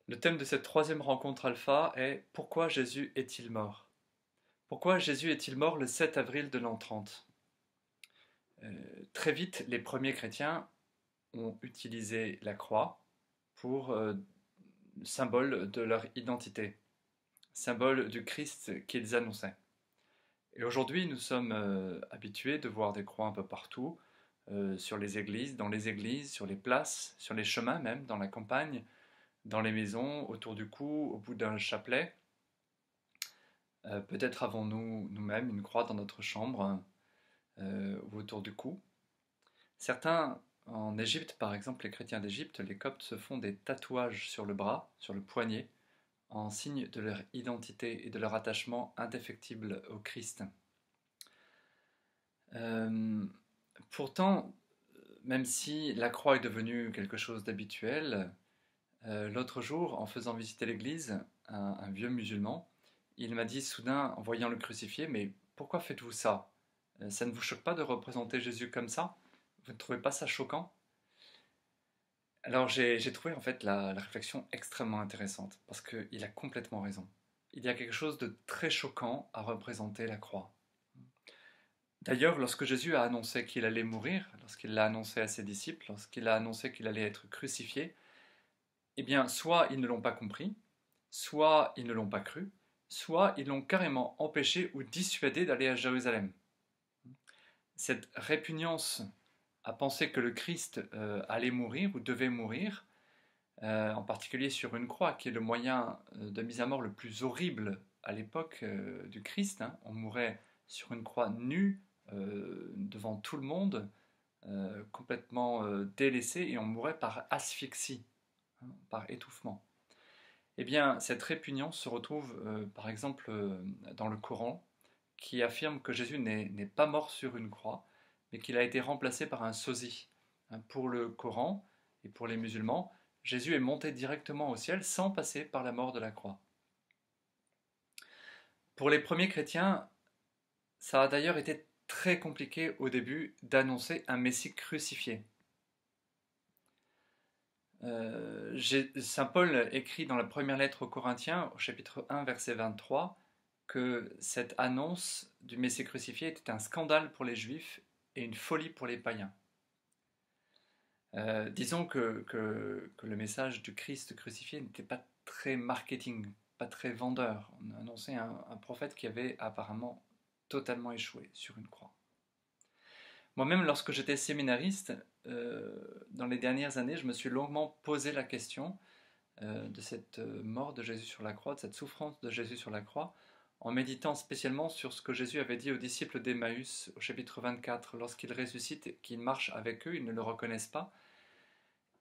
Le thème de cette troisième rencontre alpha est Pourquoi Jésus est-il mort? Pourquoi Jésus est-il mort le 7 avril de l'an 30? Très vite, les premiers chrétiens ont utilisé la croix pour symbole de leur identité, symbole du Christ qu'ils annonçaient. Et aujourd'hui, nous sommes habitués de voir des croix un peu partout, sur les églises, dans les églises, sur les places, sur les chemins même, dans la campagne, dans les maisons, autour du cou, au bout d'un chapelet. Peut-être avons-nous nous-mêmes une croix dans notre chambre ou autour du cou. Certains, en Égypte par exemple, les chrétiens d'Égypte, les coptes se font des tatouages sur le bras, sur le poignet, en signe de leur identité et de leur attachement indéfectible au Christ. Euh, Pourtant, même si la croix est devenue quelque chose d'habituel, l'autre jour, en faisant visiter l'église, un vieux musulman, il m'a dit soudain, en voyant le crucifié, mais pourquoi faites-vous ça? Ça ne vous choque pas de représenter Jésus comme ça? Vous ne trouvez pas ça choquant? Alors j'ai trouvé en fait la réflexion extrêmement intéressante, parce qu'il a complètement raison. Il y a quelque chose de très choquant à représenter la croix. D'ailleurs, lorsque Jésus a annoncé qu'il allait mourir, lorsqu'il l'a annoncé à ses disciples, lorsqu'il a annoncé qu'il allait être crucifié, eh bien, soit ils ne l'ont pas compris, soit ils ne l'ont pas cru, soit ils l'ont carrément empêché ou dissuadé d'aller à Jérusalem. Cette répugnance à penser que le Christ allait mourir ou devait mourir, en particulier sur une croix, qui est le moyen de mise à mort le plus horrible à l'époque du Christ, hein. On mourait sur une croix nue, devant tout le monde, complètement délaissé, et on mourait par asphyxie, hein, par étouffement. Eh bien, cette répugnance se retrouve par exemple dans le Coran, qui affirme que Jésus n'est pas mort sur une croix, mais qu'il a été remplacé par un sosie. Hein, pour le Coran et pour les musulmans, Jésus est monté directement au ciel sans passer par la mort de la croix. Pour les premiers chrétiens, ça a d'ailleurs été très compliqué au début d'annoncer un Messie crucifié. Saint Paul écrit dans la première lettre aux Corinthiens, au chapitre 1, verset 23, que cette annonce du Messie crucifié était un scandale pour les Juifs et une folie pour les païens. Disons que le message du Christ crucifié n'était pas très marketing, pas très vendeur. On a annoncé un prophète qui avait apparemment totalement échoué sur une croix. Moi-même, lorsque j'étais séminariste, dans les dernières années, je me suis longuement posé la question de cette mort de Jésus sur la croix, de cette souffrance de Jésus sur la croix, en méditant spécialement sur ce que Jésus avait dit aux disciples d'Emmaüs au chapitre 24, lorsqu'il ressuscite et qu'il marche avec eux, ils ne le reconnaissent pas,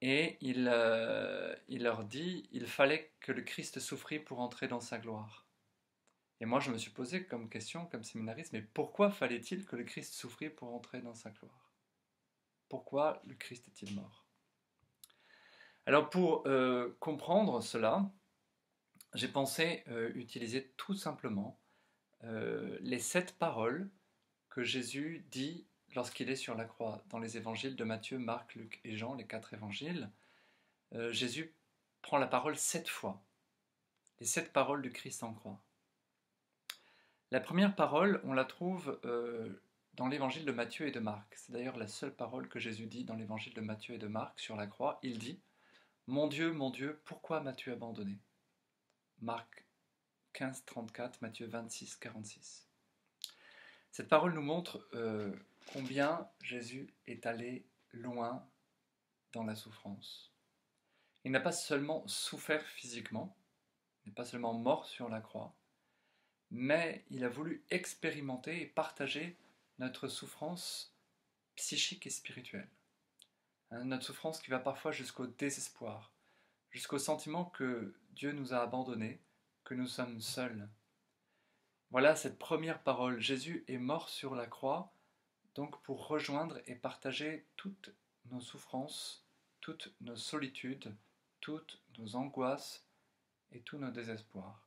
et il leur dit, il fallait que le Christ souffrit pour entrer dans sa gloire. Et moi je me suis posé comme question, comme séminariste, mais pourquoi fallait-il que le Christ souffrit pour entrer dans sa gloire? Pourquoi le Christ est-il mort? Alors pour comprendre cela, j'ai pensé utiliser tout simplement les 7 paroles que Jésus dit lorsqu'il est sur la croix. Dans les évangiles de Matthieu, Marc, Luc et Jean, les 4 évangiles, Jésus prend la parole 7 fois. Les 7 paroles du Christ en croix. La première parole, on la trouve dans l'évangile de Matthieu et de Marc. C'est d'ailleurs la seule parole que Jésus dit dans l'évangile de Matthieu et de Marc sur la croix. Il dit « Mon Dieu, pourquoi m'as-tu abandonné ?» Marc 15, 34, Matthieu 26, 46. Cette parole nous montre combien Jésus est allé loin dans la souffrance. Il n'a pas seulement souffert physiquement, il n'est pas seulement mort sur la croix, mais il a voulu expérimenter et partager notre souffrance psychique et spirituelle. Notre souffrance qui va parfois jusqu'au désespoir, jusqu'au sentiment que Dieu nous a abandonnés, que nous sommes seuls. Voilà cette première parole. Jésus est mort sur la croix, donc pour rejoindre et partager toutes nos souffrances, toutes nos solitudes, toutes nos angoisses et tous nos désespoirs.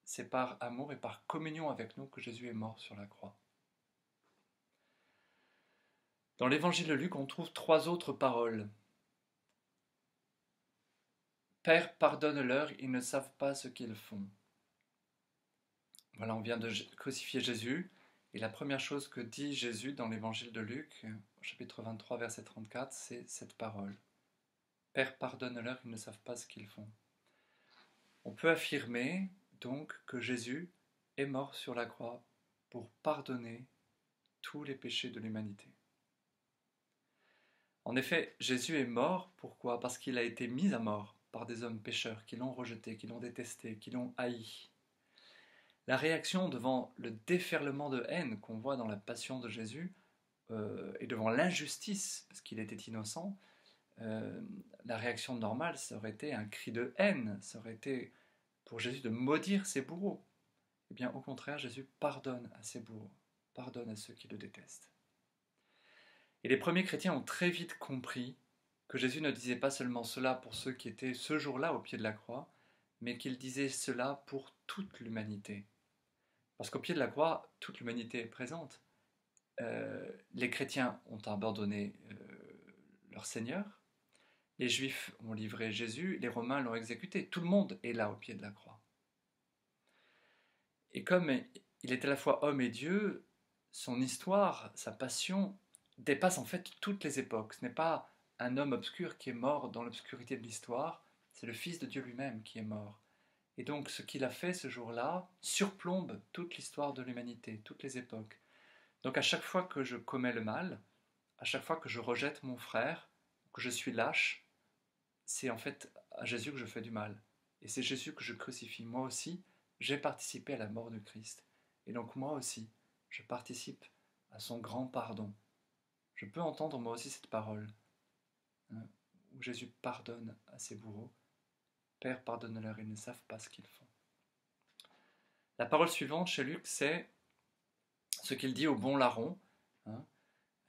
C'est par amour et par communion avec nous que Jésus est mort sur la croix. Dans l'évangile de Luc, on trouve 3 autres paroles. Père, pardonne-leur, ils ne savent pas ce qu'ils font. Voilà, on vient de crucifier Jésus, et la première chose que dit Jésus dans l'évangile de Luc, au chapitre 23, verset 34, c'est cette parole. Père, pardonne-leur, ils ne savent pas ce qu'ils font. On peut affirmer donc que Jésus est mort sur la croix pour pardonner tous les péchés de l'humanité. En effet, Jésus est mort, pourquoi? Parce qu'il a été mis à mort par des hommes pécheurs qui l'ont rejeté, qui l'ont détesté, qui l'ont haï. La réaction devant le déferlement de haine qu'on voit dans la passion de Jésus et devant l'injustice, parce qu'il était innocent, la réaction normale, ça aurait été un cri de haine, ça aurait été pour Jésus de maudire ses bourreaux. Eh bien, au contraire, Jésus pardonne à ses bourreaux, pardonne à ceux qui le détestent. Et les premiers chrétiens ont très vite compris que Jésus ne disait pas seulement cela pour ceux qui étaient ce jour-là au pied de la croix, mais qu'il disait cela pour toute l'humanité. Parce qu'au pied de la croix, toute l'humanité est présente. Les chrétiens ont abandonné leur Seigneur, les Juifs ont livré Jésus, les Romains l'ont exécuté. Tout le monde est là au pied de la croix. Et comme il est à la fois homme et Dieu, son histoire, sa passion, dépasse en fait toutes les époques. Ce n'est pas un homme obscur qui est mort dans l'obscurité de l'histoire, c'est le Fils de Dieu lui-même qui est mort. Et donc ce qu'il a fait ce jour-là surplombe toute l'histoire de l'humanité, toutes les époques. Donc à chaque fois que je commets le mal, à chaque fois que je rejette mon frère, que je suis lâche, c'est en fait à Jésus que je fais du mal. Et c'est Jésus que je crucifie. Moi aussi, j'ai participé à la mort de Christ. Et donc moi aussi, je participe à son grand pardon. Je peux entendre moi aussi cette parole, hein, où Jésus pardonne à ses bourreaux. Père, pardonne-leur, ils ne savent pas ce qu'ils font. La parole suivante chez Luc, c'est ce qu'il dit au bon larron. Hein.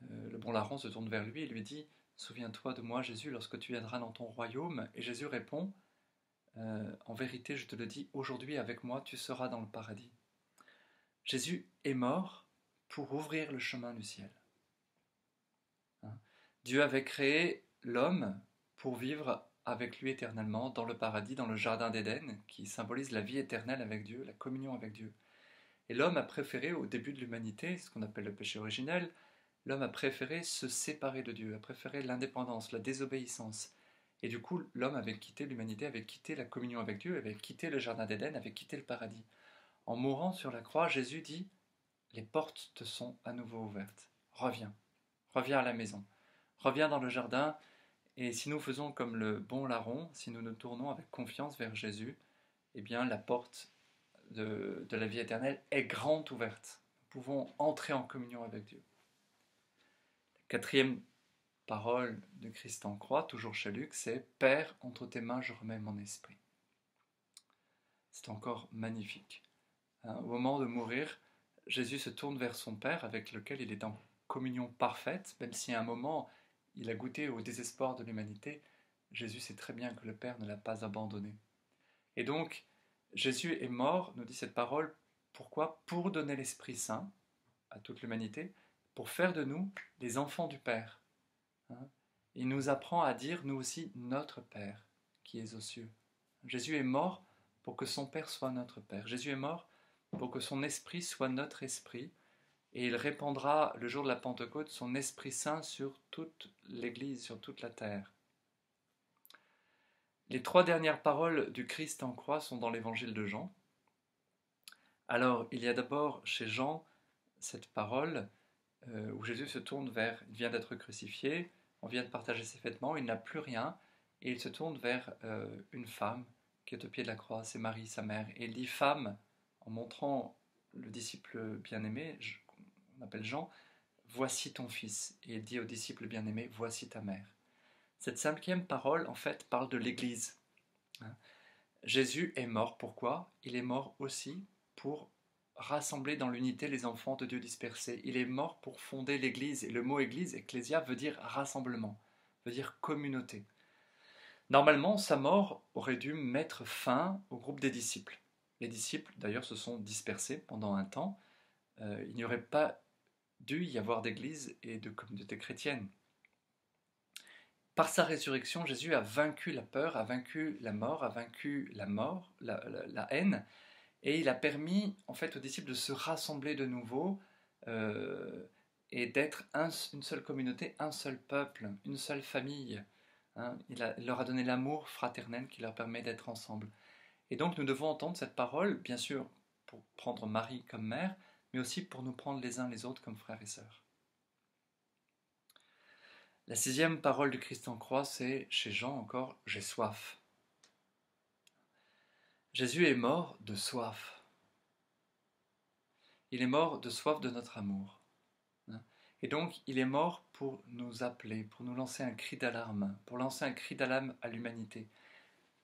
Le bon larron se tourne vers lui et lui dit « Souviens-toi de moi, Jésus, lorsque tu viendras dans ton royaume. » Et Jésus répond « En vérité, je te le dis, aujourd'hui avec moi, tu seras dans le paradis. » Jésus est mort pour ouvrir le chemin du ciel. Hein. Dieu avait créé l'homme pour vivre avec lui éternellement dans le paradis, dans le jardin d'Éden, qui symbolise la vie éternelle avec Dieu, la communion avec Dieu. Et l'homme a préféré, au début de l'humanité, ce qu'on appelle le péché originel, l'homme a préféré se séparer de Dieu, a préféré l'indépendance, la désobéissance. Et du coup, l'homme avait quitté l'humanité, avait quitté la communion avec Dieu, avait quitté le jardin d'Éden, avait quitté le paradis. En mourant sur la croix, Jésus dit « Les portes te sont à nouveau ouvertes. Reviens, reviens à la maison, reviens dans le jardin. » Et si nous faisons comme le bon larron, si nous nous tournons avec confiance vers Jésus, eh bien la porte de la vie éternelle est grande ouverte. Nous pouvons entrer en communion avec Dieu. La quatrième parole de Christ en croix, toujours chez Luc, c'est « Père, entre tes mains je remets mon esprit ». C'est encore magnifique. Au moment de mourir, Jésus se tourne vers son Père avec lequel il est en communion parfaite, même si à un moment il a goûté au désespoir de l'humanité, Jésus sait très bien que le Père ne l'a pas abandonné. Et donc, Jésus est mort, nous dit cette parole, pourquoi? Pour donner l'Esprit Saint à toute l'humanité, pour faire de nous les enfants du Père. Il nous apprend à dire, nous aussi, notre Père qui est aux cieux. Jésus est mort pour que son Père soit notre Père. Jésus est mort pour que son Esprit soit notre Esprit, et il répandra le jour de la Pentecôte son Esprit Saint sur toute l'Église, sur toute la terre. Les trois dernières paroles du Christ en croix sont dans l'évangile de Jean. Alors, il y a d'abord chez Jean cette parole où Jésus se tourne vers, il vient d'être crucifié, on vient de partager ses vêtements, il n'a plus rien, et il se tourne vers une femme qui est au pied de la croix, c'est Marie, sa mère, et il dit « Femme », en montrant le disciple bien-aimé, on appelle Jean, « Voici ton fils », et il dit au disciple bien-aimé « Voici ta mère ». Cette cinquième parole, en fait, parle de l'Église. Jésus est mort, pourquoi? Il est mort aussi pour rassembler dans l'unité les enfants de Dieu dispersés. Il est mort pour fonder l'Église, et le mot Église, ecclésia, veut dire rassemblement, veut dire communauté. Normalement, sa mort aurait dû mettre fin au groupe des disciples. Les disciples, d'ailleurs, se sont dispersés pendant un temps. Il n'y aurait pas dû y avoir d'église et de communauté chrétienne. Par sa résurrection, Jésus a vaincu la peur, a vaincu la mort, la haine, et il a permis en fait aux disciples de se rassembler de nouveau euh, et d'être une seule communauté, un seul peuple, une seule famille. Hein. Il leur a donné l'amour fraternel qui leur permet d'être ensemble. Et donc nous devons entendre cette parole, bien sûr, pour prendre Marie comme mère, mais aussi pour nous prendre les uns les autres comme frères et sœurs. La 6e parole du Christ en croix, c'est chez Jean encore, j'ai soif. Jésus est mort de soif. Il est mort de soif de notre amour. Et donc, il est mort pour nous appeler, pour nous lancer un cri d'alarme, pour lancer un cri d'alarme à l'humanité.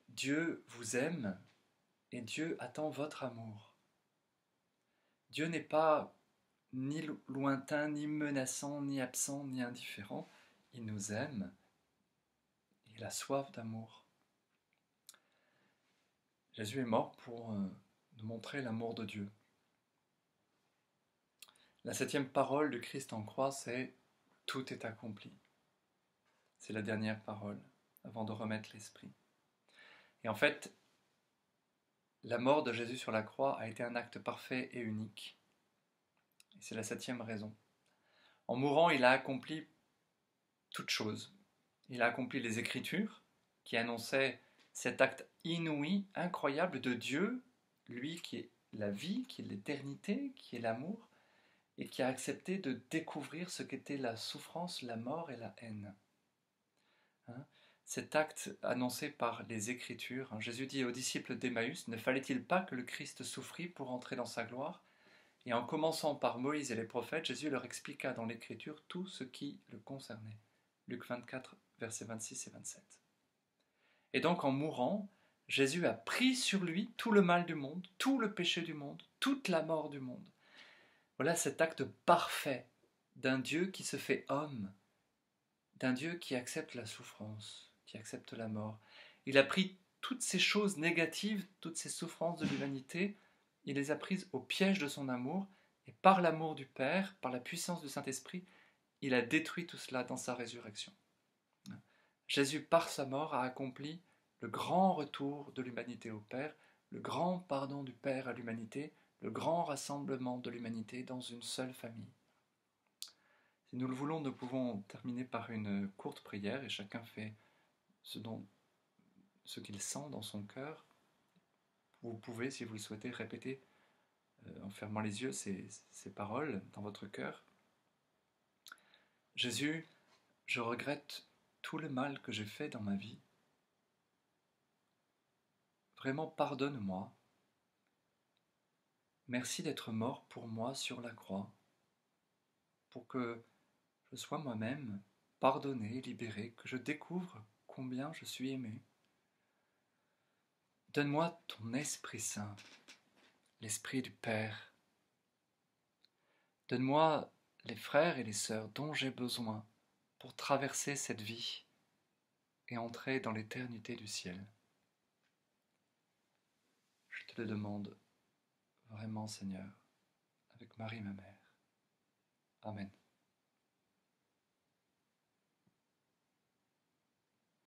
Dieu vous aime et Dieu attend votre amour. Dieu n'est pas ni lointain, ni menaçant, ni absent, ni indifférent. Il nous aime. Il a soif d'amour. Jésus est mort pour nous montrer l'amour de Dieu. La 7e parole du Christ en croix, c'est « Tout est accompli ». C'est la dernière parole, avant de remettre l'esprit. Et en fait, la mort de Jésus sur la croix a été un acte parfait et unique. Et c'est la 7e raison. En mourant, il a accompli toutes choses. Il a accompli les Écritures, qui annonçaient cet acte inouï, incroyable de Dieu, lui qui est la vie, qui est l'éternité, qui est l'amour, et qui a accepté de découvrir ce qu'était la souffrance, la mort et la haine. Hein? Cet acte annoncé par les Écritures, hein, Jésus dit aux disciples d'Emmaüs, ne fallait-il pas que le Christ souffrit pour entrer dans sa gloire? Et en commençant par Moïse et les prophètes, Jésus leur expliqua dans l'Écriture tout ce qui le concernait. Luc 24, versets 26 et 27. Et donc en mourant, Jésus a pris sur lui tout le mal du monde, tout le péché du monde, toute la mort du monde. Voilà cet acte parfait d'un Dieu qui se fait homme, d'un Dieu qui accepte la souffrance, qui accepte la mort. Il a pris toutes ces choses négatives, toutes ces souffrances de l'humanité, il les a prises au piège de son amour, et par l'amour du Père, par la puissance du Saint-Esprit, il a détruit tout cela dans sa résurrection. Jésus, par sa mort, a accompli le grand retour de l'humanité au Père, le grand pardon du Père à l'humanité, le grand rassemblement de l'humanité dans une seule famille. Si nous le voulons, nous pouvons terminer par une courte prière et chacun fait ce qu'il sent dans son cœur. Vous pouvez, si vous le souhaitez, répéter en fermant les yeux ces paroles dans votre cœur. Jésus, je regrette tout le mal que j'ai fait dans ma vie. Vraiment, pardonne-moi. Merci d'être mort pour moi sur la croix, pour que je sois moi-même pardonné, libéré, que je découvre combien je suis aimé. Donne-moi ton Esprit Saint, l'Esprit du Père. Donne-moi les frères et les sœurs dont j'ai besoin pour traverser cette vie et entrer dans l'éternité du ciel. Je te le demande vraiment, Seigneur, avec Marie, ma mère. Amen.